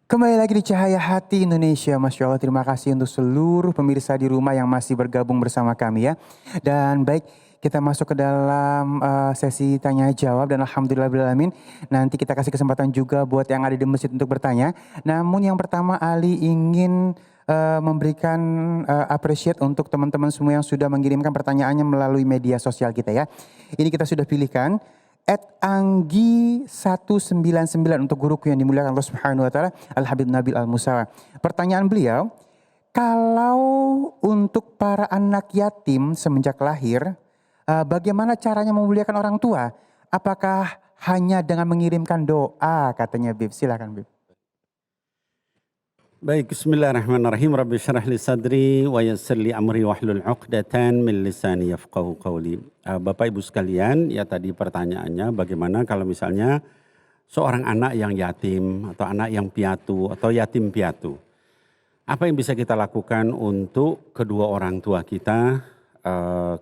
Kembali lagi di Cahaya Hati Indonesia. Masya Allah, terima kasih untuk seluruh pemirsa di rumah yang masih bergabung bersama kami ya. Dan baik, kita masuk ke dalam sesi tanya jawab dan alhamdulillahirrahmanirrahim. Nanti kita kasih kesempatan juga buat yang ada di masjid untuk bertanya. Namun yang pertama Ali ingin memberikan appreciate untuk teman-teman semua yang sudah mengirimkan pertanyaannya melalui media sosial kita ya. Ini kita sudah pilihkan. Anggi 199 untuk guruku yang dimuliakan Allah Subhanahu wa taala, Al Habib Nabil Al Musawa. Pertanyaan beliau, kalau untuk para anak yatim semenjak lahir, bagaimana caranya memuliakan orang tua? Apakah hanya dengan mengirimkan doa, katanya Bib? Silakan Bib. Baik, bismillahirrahmanirrahim. Rabbi syrah li sadri wa yassir li amri wahlul 'uqdatan min lisani yafqahu qawli. Bapak Ibu sekalian, ya tadi pertanyaannya bagaimana kalau misalnya seorang anak yang yatim atau anak yang piatu atau yatim piatu. Apa yang bisa kita lakukan untuk kedua orang tua kita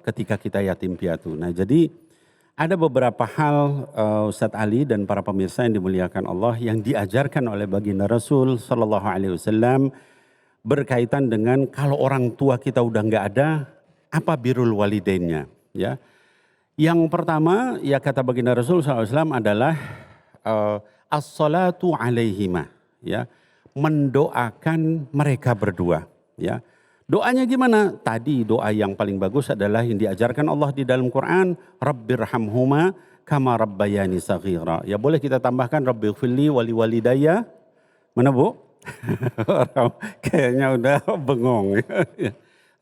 ketika kita yatim piatu? Nah, jadi ada beberapa hal Ustadz Ali dan para pemirsa yang dimuliakan Allah yang diajarkan oleh baginda Rasul Sallallahu Alaihi Wasallam berkaitan dengan kalau orang tua kita udah nggak ada, apa birrul walidainnya, ya. Yang pertama, ya kata baginda Rasul Sallallahu Alaihi Wasallam adalah as-salatu alaihima, ya, mendoakan mereka berdua, ya. Doanya gimana? Tadi doa yang paling bagus adalah yang diajarkan Allah di dalam Quran, Rabbirhamhuma kama rabbayani saghira. Ya boleh kita tambahkan Rabbighfirli wali walidayya. Mana Bu? Kayaknya udah bengong.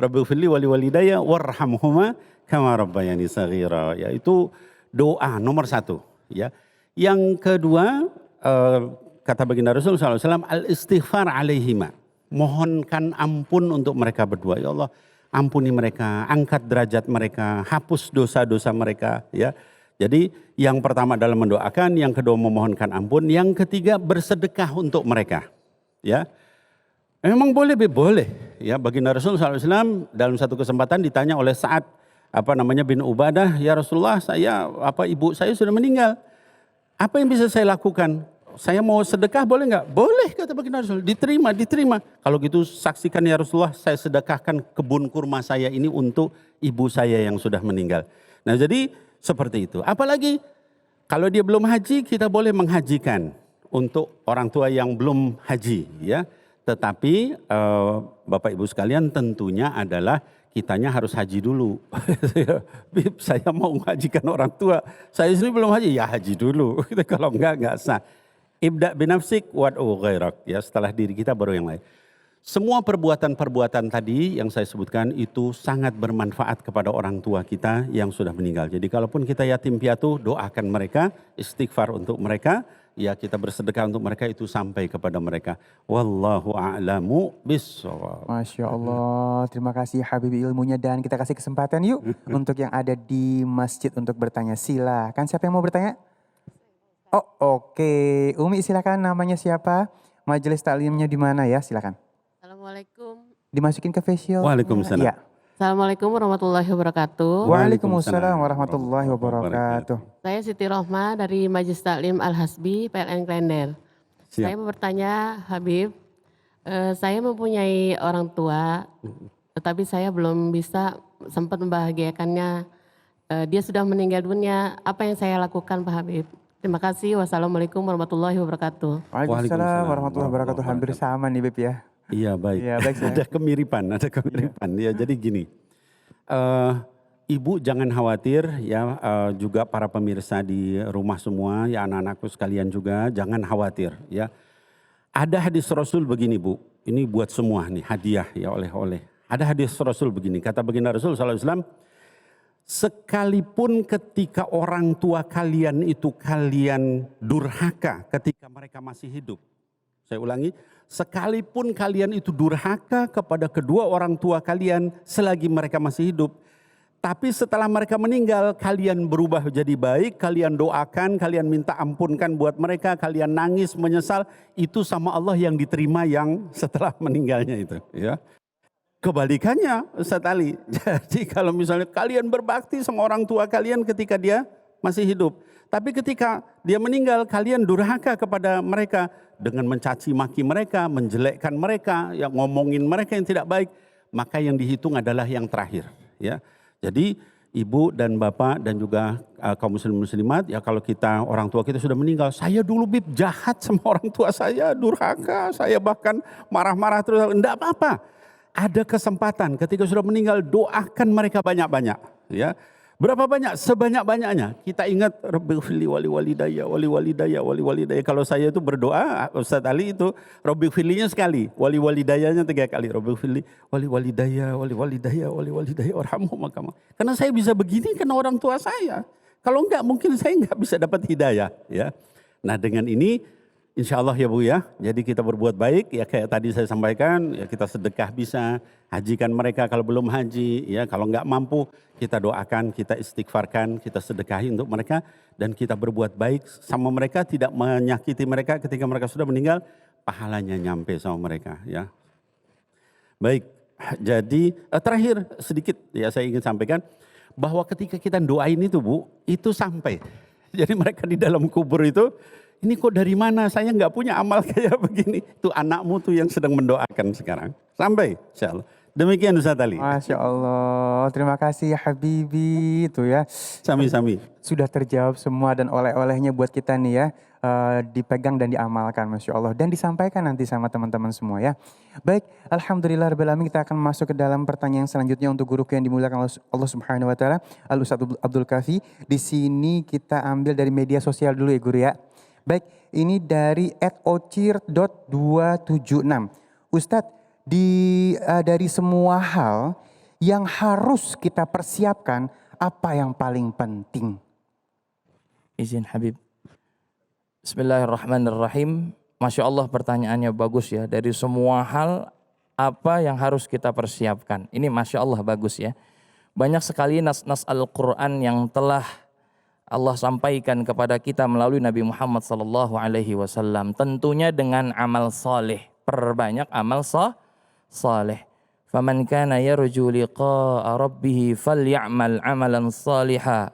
Rabbighfirli wali walidayya warhamhuma kama rabbayani saghira. Ya itu doa nomor satu. Ya. Yang kedua, kata baginda Rasul SAW, al-istighfar alaihima. Mohonkan ampun untuk mereka berdua. Ya Allah, ampuni mereka, angkat derajat mereka, hapus dosa-dosa mereka. Ya, jadi yang pertama adalah mendoakan, yang kedua memohonkan ampun, yang ketiga bersedekah untuk mereka. Ya, memang boleh, boleh. Ya, baginda Rasul SAW dalam satu kesempatan ditanya oleh Sa'ad bin Ubadah, ya Rasulullah, ibu saya sudah meninggal. Apa yang bisa saya lakukan? Saya mau sedekah boleh nggak? Boleh kata baginda Rasul. Diterima. Kalau gitu saksikan ya Rasulullah, saya sedekahkan kebun kurma saya ini untuk ibu saya yang sudah meninggal. Nah jadi seperti itu. Apalagi kalau dia belum haji, kita boleh menghajikan untuk orang tua yang belum haji, ya. Tetapi Bapak Ibu sekalian tentunya adalah kitanya harus haji dulu. Bib, saya mau menghajikan orang tua. Saya sendiri belum haji, ya haji dulu. Kalau enggak sah. Ibda binafsik wad'u ghairak, ya, setelah diri kita baru yang lain. Semua perbuatan-perbuatan tadi yang saya sebutkan itu sangat bermanfaat kepada orang tua kita yang sudah meninggal. Jadi kalaupun kita yatim piatu, doakan mereka, istighfar untuk mereka, ya kita bersedekah untuk mereka, itu sampai kepada mereka. Wallahu a'lamu bissawab. Masya Allah, terima kasih Habibie ilmunya, dan kita kasih kesempatan yuk untuk yang ada di masjid untuk bertanya. Silakan, siapa yang mau bertanya? Oh oke. Umi silakan, namanya siapa? Majelis taklimnya di mana ya? Silakan. Assalamualaikum. Dimasukin ke facial. Waalaikumsalam. Ya. Assalamualaikum warahmatullahi wabarakatuh. Waalaikumsalam warahmatullahi wabarakatuh. Saya Siti Rohma dari Majelis Taklim Al-Hasbi PLN Klender. Siap. Saya mau bertanya Habib, saya mempunyai orang tua, tetapi saya belum bisa sempat membahagiakannya. Dia sudah meninggal dunia, apa yang saya lakukan Pak Habib? Terima kasih. Wassalamualaikum warahmatullahi wabarakatuh. Waalaikumsalam warahmatullahi wabarakatuh. Hampir sama nih Beb ya. Iya baik. Ya, baik Ada kemiripan. Ya jadi gini, Ibu jangan khawatir ya, juga para pemirsa di rumah semua, ya anak-anakku sekalian juga jangan khawatir ya. Ada hadis Rasul begini Bu, ini buat semua nih hadiah ya, oleh-oleh. Ada hadis Rasul begini, kata baginda Rasul SAW, sekalipun ketika orang tua kalian itu kalian durhaka ketika mereka masih hidup. Saya ulangi, sekalipun kalian itu durhaka kepada kedua orang tua kalian selagi mereka masih hidup. Tapi setelah mereka meninggal, kalian berubah jadi baik, kalian doakan, kalian minta ampunkan buat mereka, kalian nangis, menyesal. Itu sama Allah yang diterima yang setelah meninggalnya itu. Ya. Kebalikannya Ustadz Ali. Jadi kalau misalnya kalian berbakti sama orang tua kalian ketika dia masih hidup. Tapi ketika dia meninggal, kalian durhaka kepada mereka dengan mencaci maki mereka, menjelekkan mereka, yang ngomongin mereka yang tidak baik, maka yang dihitung adalah yang terakhir. Ya, jadi ibu dan bapak dan juga kaum muslimat, ya kalau kita orang tua kita sudah meninggal, saya dulu Bib jahat sama orang tua saya, durhaka, saya bahkan marah-marah terus, enggak apa-apa. Ada kesempatan ketika sudah meninggal, doakan mereka banyak-banyak. Ya, berapa banyak? Sebanyak-banyaknya. Kita ingat Rabbighfirli wali walidayya, wali walidayya, wali walidayya. Kalau saya itu berdoa, Ustaz Ali itu Rabbighfirlinya sekali, wali walidayanya 3 kali. Rabbighfirli wali walidayya, wali walidayya, wali walidayya, warhamhum kama. Karena saya bisa begini karena orang tua saya. Kalau enggak mungkin saya enggak bisa dapat hidayah. Ya. Nah dengan ini insya Allah ya Bu ya, jadi kita berbuat baik ya kayak tadi saya sampaikan, ya kita sedekah bisa, hajikan mereka kalau belum haji, ya kalau nggak mampu kita doakan, kita istighfarkan, kita sedekahi untuk mereka dan kita berbuat baik sama mereka, tidak menyakiti mereka ketika mereka sudah meninggal, pahalanya nyampe sama mereka ya. Baik, jadi terakhir sedikit ya saya ingin sampaikan bahwa ketika kita doain itu Bu, itu sampai. Jadi mereka di dalam kubur itu, ini kok dari mana? Saya nggak punya amal kayak begini. Itu anakmu tuh yang sedang mendoakan sekarang. Sampai insya Allah. Demikian Ustaz Ali. Masya Allah, terima kasih ya Habibi itu ya. Sami-sami. Sudah terjawab semua dan oleh-olehnya buat kita nih ya. Dipegang dan diamalkan Masya Allah. Dan disampaikan nanti sama teman-teman semua ya. Baik, Alhamdulillah Rabbil Alamin, kita akan masuk ke dalam pertanyaan selanjutnya untuk guruku yang dimuliakan Allah Subhanahu Wa Taala. Al-Ustaz Abdul Kafi. Di sini kita ambil dari media sosial dulu ya guru ya. Baik, ini dari @ocir.276. Ustadz, dari semua hal yang harus kita persiapkan, apa yang paling penting? Izin Habib. Bismillahirrahmanirrahim. Masya Allah pertanyaannya bagus ya. Dari semua hal, apa yang harus kita persiapkan? Ini Masya Allah bagus ya. Banyak sekali nas-nas Al-Quran yang telah Allah sampaikan kepada kita melalui Nabi Muhammad SAW. Tentunya dengan amal saleh. Perbanyak amal saleh. Faman kana yarju liqa'a rabbih faly'amal 'amalan salihan.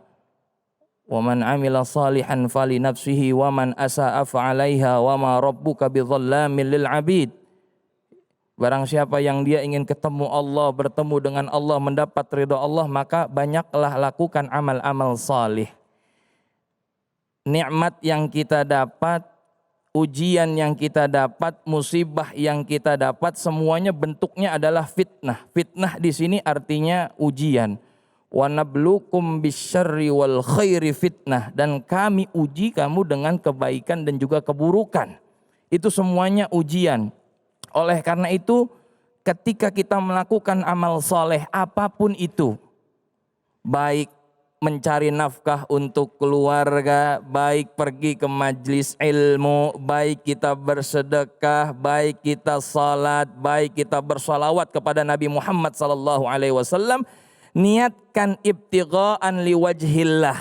Wa man 'amila salihan fali nafsihi wa man asa'a fa'alaiha wa ma rabbuka bidzallamin lil 'abid. Barang siapa yang dia ingin ketemu Allah, bertemu dengan Allah, mendapat ridha Allah, maka banyaklah lakukan amal-amal saleh. Nikmat yang kita dapat, ujian yang kita dapat, musibah yang kita dapat, semuanya bentuknya adalah fitnah. Fitnah di sini artinya ujian. Wa nabluukum bisyarri wal khairi fitnah, dan kami uji kamu dengan kebaikan dan juga keburukan. Itu semuanya ujian. Oleh karena itu, ketika kita melakukan amal soleh apapun itu, baik mencari nafkah untuk keluarga, baik pergi ke majlis ilmu, baik kita bersedekah, baik kita salat, baik kita bersalawat kepada Nabi Muhammad SAW, niatkan ibtigha'an liwajhillah.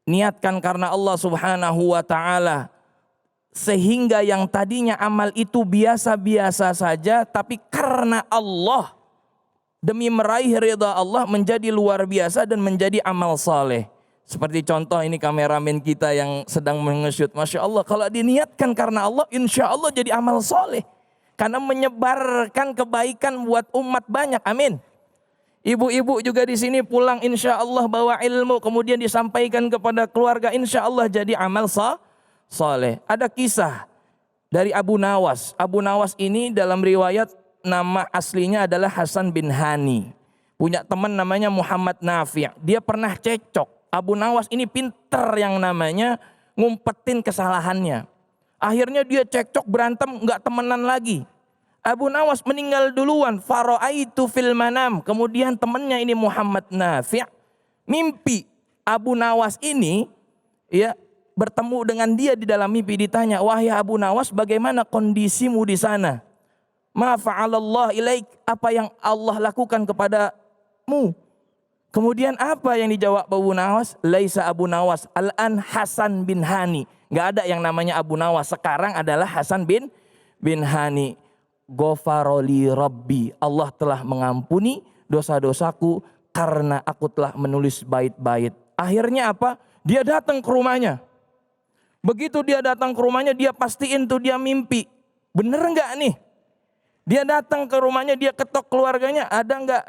Niatkan karena Allah Subhanahu wa Ta'ala, sehingga yang tadinya amal itu biasa-biasa saja, tapi karena Allah, demi meraih ridha Allah menjadi luar biasa dan menjadi amal saleh. Seperti contoh ini kameramen kita yang sedang mengeshoot. Masya Allah, kalau diniatkan karena Allah, insya Allah jadi amal saleh. Karena menyebarkan kebaikan buat umat banyak, amin. Ibu-ibu juga di sini pulang insya Allah bawa ilmu, kemudian disampaikan kepada keluarga, insya Allah jadi amal saleh. Ada kisah dari Abu Nawas. Abu Nawas ini dalam riwayat nama aslinya adalah Hasan bin Hani. Punya teman namanya Muhammad Nafi'. Dia pernah cekcok. Abu Nawas ini pinter yang namanya ngumpetin kesalahannya. Akhirnya dia cekcok, berantem, nggak temenan lagi. Abu Nawas meninggal duluan. Fara'aitu fil manam. Kemudian temannya ini Muhammad Nafi' mimpi Abu Nawas ini ya bertemu dengan dia di dalam mimpi. Ditanya, wahai Abu Nawas, bagaimana kondisimu di sana? Ma fa'alallah ilaik, apa yang Allah lakukan kepadamu? Kemudian apa yang dijawab Abu Nawas? Laisa Abu Nawas, al-an Hasan bin Hani. Gak ada yang namanya Abu Nawas, sekarang adalah Hasan bin Hani. Ghafaroli Rabbi, Allah telah mengampuni dosa-dosaku karena aku telah menulis bait-bait. Akhirnya apa? Dia datang ke rumahnya. Begitu dia datang ke rumahnya, dia pastiin tuh dia mimpi. Bener nggak nih? Dia datang ke rumahnya, dia ketok keluarganya, ada nggak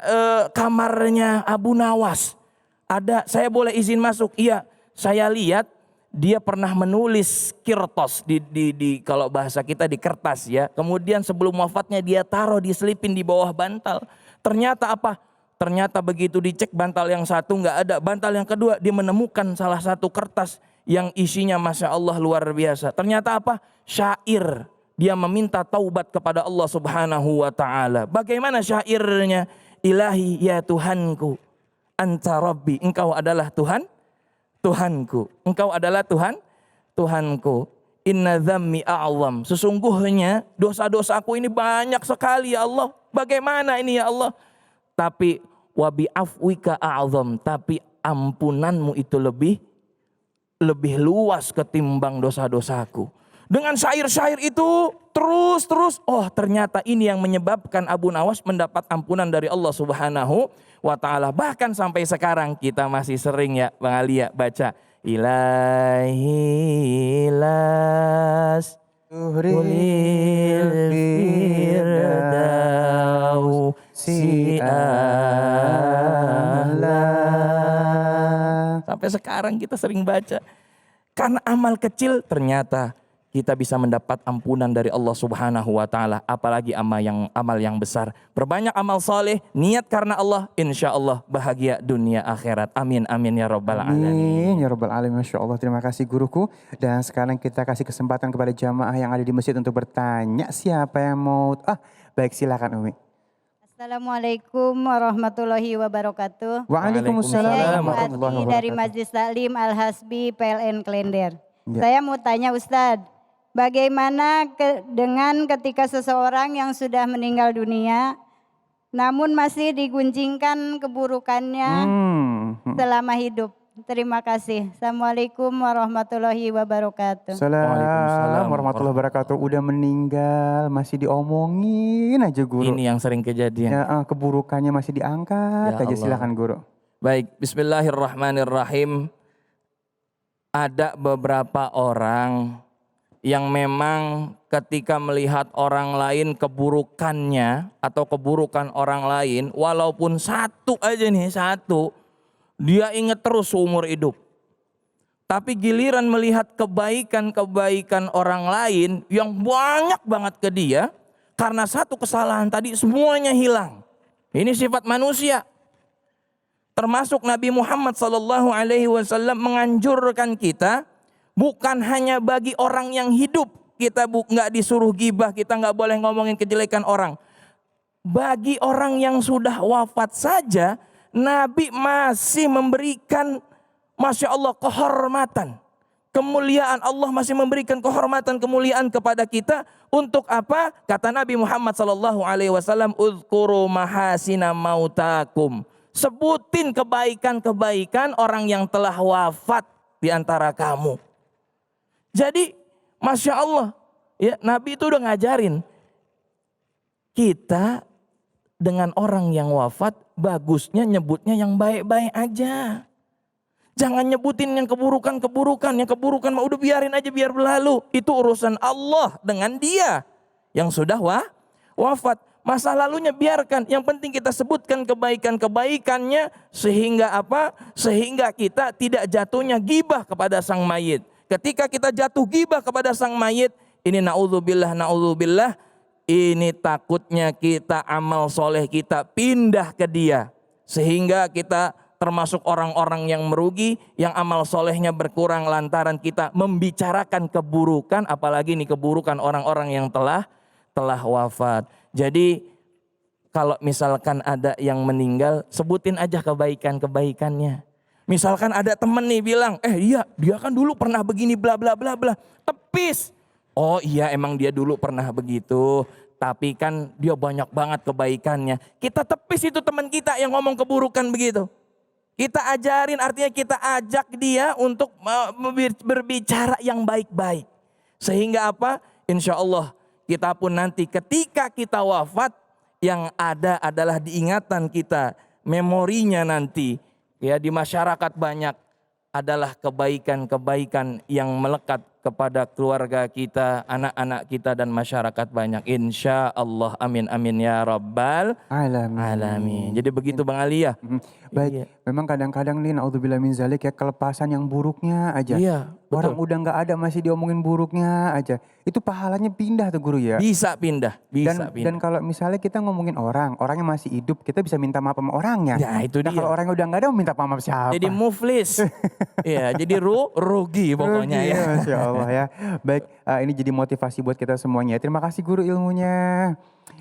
kamarnya Abu Nawas? Ada, saya boleh izin masuk? Iya, saya lihat dia pernah menulis kirtos di kalau bahasa kita di kertas ya. Kemudian sebelum wafatnya dia taruh, diselipin di bawah bantal. Ternyata apa? Ternyata begitu dicek bantal yang satu nggak ada, bantal yang kedua dia menemukan salah satu kertas yang isinya Masya Allah luar biasa. Ternyata apa? Syair. Dia meminta taubat kepada Allah Subhanahu wa ta'ala. Bagaimana syairnya? Ilahi ya Tuhanku, Anta Rabbi, Engkau adalah Tuhan, Tuhanku. Engkau adalah Tuhan, Tuhanku. Inna dzammi a'zam. Sesungguhnya dosa-dosaku ini banyak sekali ya Allah. Bagaimana ini ya Allah? Tapi wa bi afwika a'zam. Tapi ampunanmu itu lebih luas ketimbang dosa-dosaku. Dengan syair-syair itu terus, oh ternyata ini yang menyebabkan Abu Nawas mendapat ampunan dari Allah Subhanahu wa ta'ala. Bahkan sampai sekarang kita masih sering ya Bang Alia baca Ilahi las Ulil Firdaus Sampai sekarang kita sering baca. Karena amal kecil ternyata kita bisa mendapat ampunan dari Allah Subhanahu wa ta'ala. Apalagi amal yang besar. Perbanyak amal soleh, niat karena Allah, insya Allah bahagia dunia akhirat. Amin, amin ya rabbal alamin. Amin ya rabbal alamin. Masya Allah, terima kasih guruku. Dan sekarang kita kasih kesempatan kepada jamaah yang ada di masjid untuk bertanya. Siapa yang mau? Baik, silakan Umi. Assalamualaikum warahmatullahi wabarakatuh. Waalaikumsalam Saya warahmatullahi Ibu dari wabarakatuh. Majlis Taklim Al-Hasbi PLN Klender. Ya. Saya mau tanya Ustadz, bagaimana dengan ketika seseorang yang sudah meninggal dunia, namun masih digunjingkan keburukannya selama hidup? Terima kasih. Assalamualaikum warahmatullahi wabarakatuh. Waalaikumsalam warahmatullahi wabarakatuh. Udah meninggal masih diomongin aja guru. Ini yang sering kejadian. Ya, keburukannya masih diangkat Ya aja. Allah. Silakan guru. Baik, bismillahirrahmanirrahim. Ada beberapa orang yang memang ketika melihat orang lain keburukannya atau keburukan orang lain, walaupun satu aja nih, dia ingat terus seumur hidup. Tapi giliran melihat kebaikan-kebaikan orang lain yang banyak banget ke dia, karena satu kesalahan tadi semuanya hilang. Ini sifat manusia. Termasuk Nabi Muhammad SAW menganjurkan kita bukan hanya bagi orang yang hidup. Kita nggak disuruh gibah, kita nggak boleh ngomongin kejelekan orang. Bagi orang yang sudah wafat saja, Nabi masih memberikan, Masya Allah, kehormatan. Kemuliaan, Allah masih memberikan kehormatan, kemuliaan kepada kita. Untuk apa? Kata Nabi Muhammad SAW, Uzkuru mahasina mautakum. Sebutin kebaikan-kebaikan orang yang telah wafat di antara kamu. Jadi, Masya Allah, ya, Nabi itu udah ngajarin. Kita dengan orang yang wafat, bagusnya nyebutnya yang baik-baik aja. Jangan nyebutin yang keburukan-keburukan. Yang keburukan mah udah biarin aja, biar berlalu. Itu urusan Allah dengan dia yang sudah wafat. Masa lalunya biarkan. Yang penting kita sebutkan kebaikan-kebaikannya. Sehingga apa? Sehingga kita tidak jatuhnya gibah kepada sang mayit. Ketika kita jatuh gibah kepada sang mayit, ini na'udzubillah, ini takutnya kita amal soleh kita pindah ke dia. Sehingga kita termasuk orang-orang yang merugi, yang amal solehnya berkurang lantaran kita membicarakan keburukan, apalagi ini keburukan orang-orang yang telah wafat. Jadi kalau misalkan ada yang meninggal, sebutin aja kebaikan-kebaikannya. Misalkan ada temen nih bilang, iya dia kan dulu pernah begini bla bla bla bla. Tepis. Oh iya emang dia dulu pernah begitu. Tapi kan dia banyak banget kebaikannya. Kita tepis itu teman kita yang ngomong keburukan begitu. Kita ajarin, artinya kita ajak dia untuk berbicara yang baik-baik. Sehingga apa? Insya Allah kita pun nanti ketika kita wafat, yang ada adalah diingatan kita, memorinya nanti. Ya, di masyarakat banyak adalah kebaikan-kebaikan yang melekat kepada keluarga kita, anak-anak kita dan masyarakat banyak. Insya Allah, amin amin ya rabbal alamin. Jadi begitu Bang Ali ya. Baik, Iya. memang kadang-kadang nih naudzubillah min zalik ya, kelepasan yang buruknya aja. Iya, Orang betul. udah nggak ada masih diomongin buruknya aja. Itu pahalanya pindah tuh guru ya. Bisa pindah, bisa Dan pindah. kalau misalnya kita ngomongin orang yang masih hidup, kita bisa minta maaf sama orangnya. Ya, itu Nah dia. kalau orangnya udah nggak ada, minta maaf sama siapa? Jadi muflis. Iya, jadi rugi pokoknya Rugi ya. Masya Allah ya. Baik, ini jadi motivasi buat kita semuanya. Terima kasih guru ilmunya.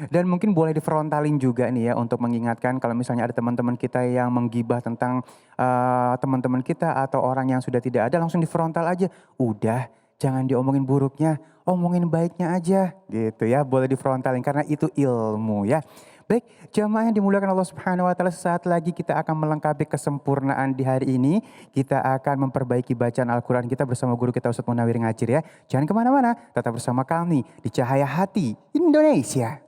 Dan mungkin boleh difrontalin juga nih ya untuk mengingatkan kalau misalnya ada teman-teman kita yang menggibah tentang teman-teman kita atau orang yang sudah tidak ada, langsung difrontal aja. Udah, jangan diomongin buruknya, omongin baiknya aja gitu ya. Boleh difrontalin karena itu ilmu ya. Baik, jamaah yang dimuliakan Allah Subhanahu wa taala, sesaat lagi kita akan melengkapi kesempurnaan di hari ini. Kita akan memperbaiki bacaan Al-Qur'an kita bersama guru kita Ustadz Munawir Ngajir ya. Jangan kemana-mana, tetap bersama kami di Cahaya Hati Indonesia.